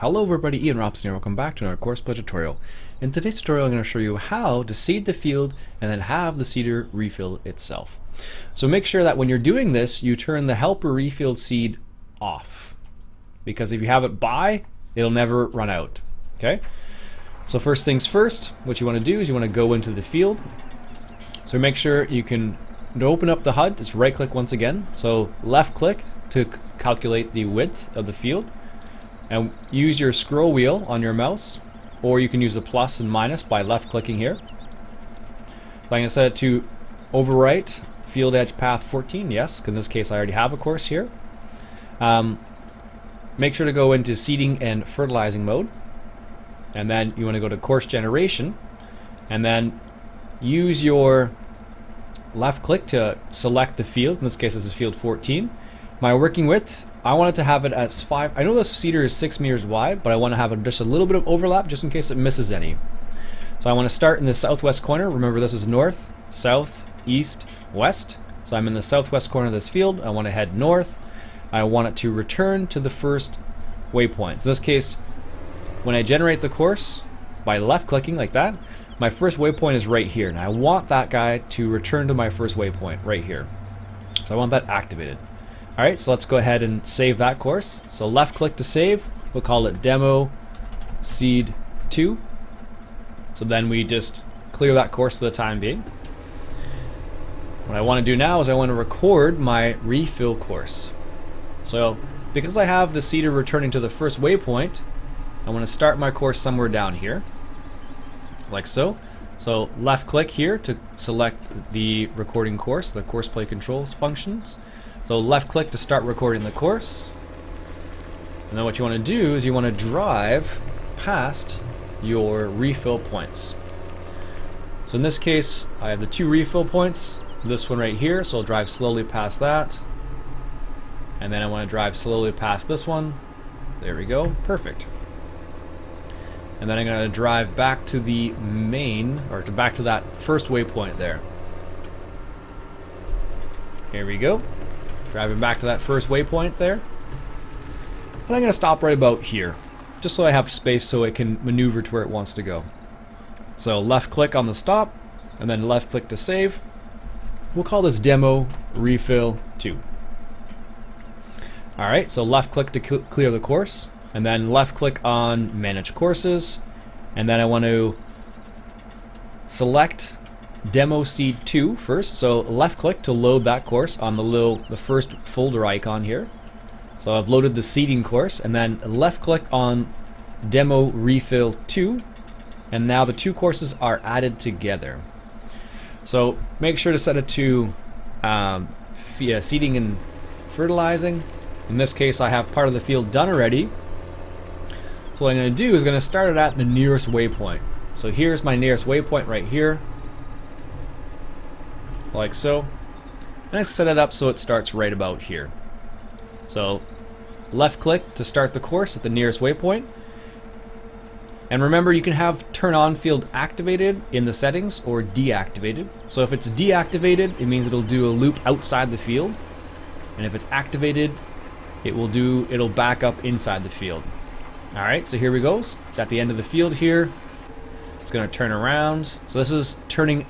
Hello everybody, Ian Robson here. Welcome back to another Course Play tutorial. In today's tutorial I'm going to show you how to seed the field and then have the seeder refill itself. So make sure that when you're doing this you turn the helper refill seed off, because if you have it by, it'll never run out. Okay? So first things first, what you want to do is you want to go into the field. So make sure you can open up the HUD, just right click once again. So left click to calculate the width of the field. And use your scroll wheel on your mouse, or you can use the plus and minus by left clicking here. I'm going to set it to overwrite field edge path 14, yes, because in this case I already have a course here. Make sure to go into seeding and fertilizing mode, and then you want to go to course generation, and then use your left click to select the field. In this case this is field 14. My working width, I wanted to have it as 5. I know this seeder is 6 meters wide, but I want to have just a little bit of overlap just in case it misses any. So I want to start in the southwest corner. Remember, this is north, south, east, west. So I'm in the southwest corner of this field. I want to head north. I want it to return to the first waypoint. So in this case, when I generate the course by left clicking like that, my first waypoint is right here. And I want that guy to return to my first waypoint right here. So I want that activated. Alright, so let's go ahead and save that course. So left click to save, we'll call it demo seed 2. So then we just clear that course for the time being. What I want to do now is I want to record my refill course. So because I have the seeder returning to the first waypoint, I want to start my course somewhere down here, like so. So left click here to select the recording course, the course play controls functions. So left click to start recording the course. And then what you want to do is you want to drive past your refill points. So in this case, I have the 2 refill points. This one right here, so I'll drive slowly past that. And then I want to drive slowly past this one. There we go, perfect. And then I'm going to drive back to the main, or back to that first waypoint there. Here we go. Driving back to that first waypoint there. And I'm going to stop right about here, just so I have space so it can maneuver to where it wants to go. So left click on the stop, and then left click to save. We'll call this demo refill 2. Alright, so left click to clear the course, and then left click on manage courses, and then I want to select demo seed 2 first. So left click to load that course on the first folder icon here. So I've loaded the seeding course, and then left click on demo refill 2, and now the 2 courses are added together. So make sure to set it to seeding and fertilizing. In this case I have part of the field done already. So what I'm going to do is going to start it at the nearest waypoint. So here's my nearest waypoint right here, like so. And I set it up so it starts right about here. So left click to start the course at the nearest waypoint. And remember, you can have turn on field activated in the settings or deactivated. So if it's deactivated, it means it'll do a loop outside the field. And if it's activated, it'll back up inside the field. Alright, so here we go. It's at the end of the field here. It's going to turn around. So this is turning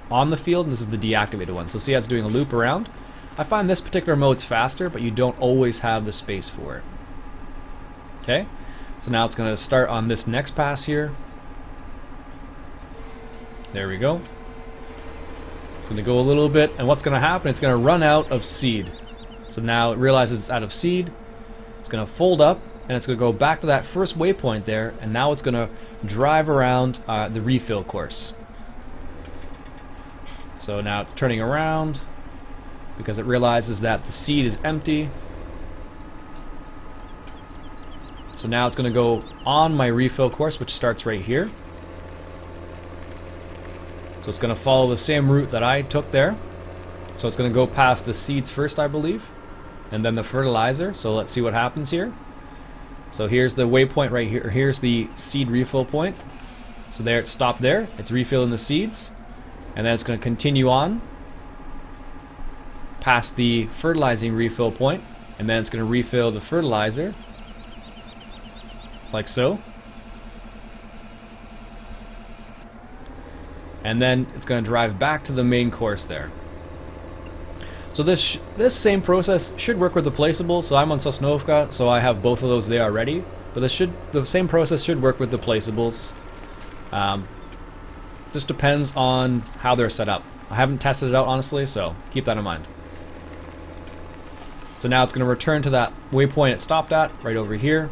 on the field, and this is the deactivated one. So see how it's doing a loop around? I find this particular mode's faster, but you don't always have the space for it. Okay, so now it's going to start on this next pass here. There we go. It's going to go a little bit, and what's going to happen, it's going to run out of seed. So now it realizes it's out of seed. It's going to fold up, and it's going to go back to that first waypoint there, and now it's going to drive around the refill course. So now it's turning around because it realizes that the seed is empty. So now it's going to go on my refill course, which starts right here. So it's going to follow the same route that I took there. So it's going to go past the seeds first, I believe, and then the fertilizer. So let's see what happens here. So here's the waypoint right here. Here's the seed refill point. So there, it's stopped there. It's refilling the seeds. And then it's going to continue on past the fertilizing refill point, and then it's going to refill the fertilizer. like so. And then it's going to drive back to the main course there. So this same process should work with the placeables. So I'm on Sosnovka, so I have both of those there already. But the same process should work with the placeables. Just depends on how they're set up. I haven't tested it out honestly, so keep that in mind. So now it's going to return to that waypoint it stopped at, right over here.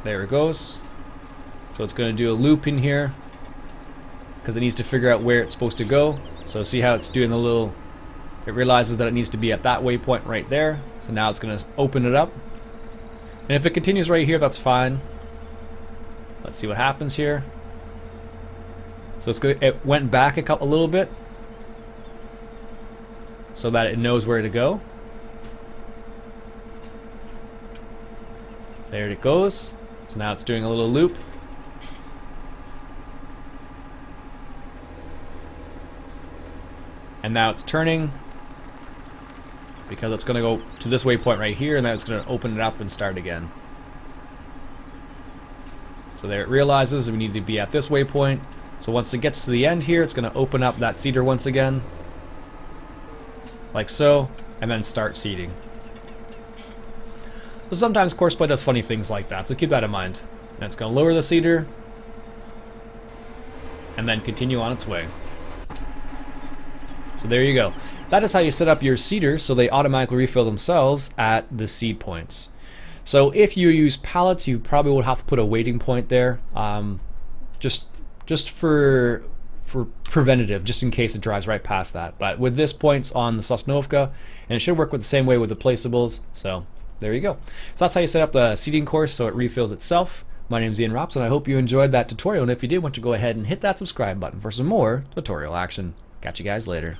There it goes. So it's going to do a loop in here because it needs to figure out where it's supposed to go. So see how it's doing the little, it realizes that it needs to be at that waypoint right there. So now it's going to open it up. And if it continues right here, that's fine. Let's see what happens here. So it's good. It went back a little bit so that it knows where to go. There it goes. So now it's doing a little loop. And now it's turning because it's going to go to this waypoint right here, and then it's going to open it up and start again. So there it realizes we need to be at this waypoint. So once it gets to the end here, it's going to open up that seeder once again, like so, and then start seeding. So sometimes CoursePlay does funny things like that, so keep that in mind. And it's going to lower the seeder, and then continue on its way. So there you go. That is how you set up your seeders so they automatically refill themselves at the seed points. So if you use pallets, you probably would have to put a waiting point there, just for preventative, just in case it drives right past that. But with this points on the Sosnovka, and it should work with the same way with the placeables. So there you go. So that's how you set up the seeding course so it refills itself. My name is Ian Rops, and I hope you enjoyed that tutorial. And if you did, why don't you go ahead and hit that subscribe button for some more tutorial action. Catch you guys later.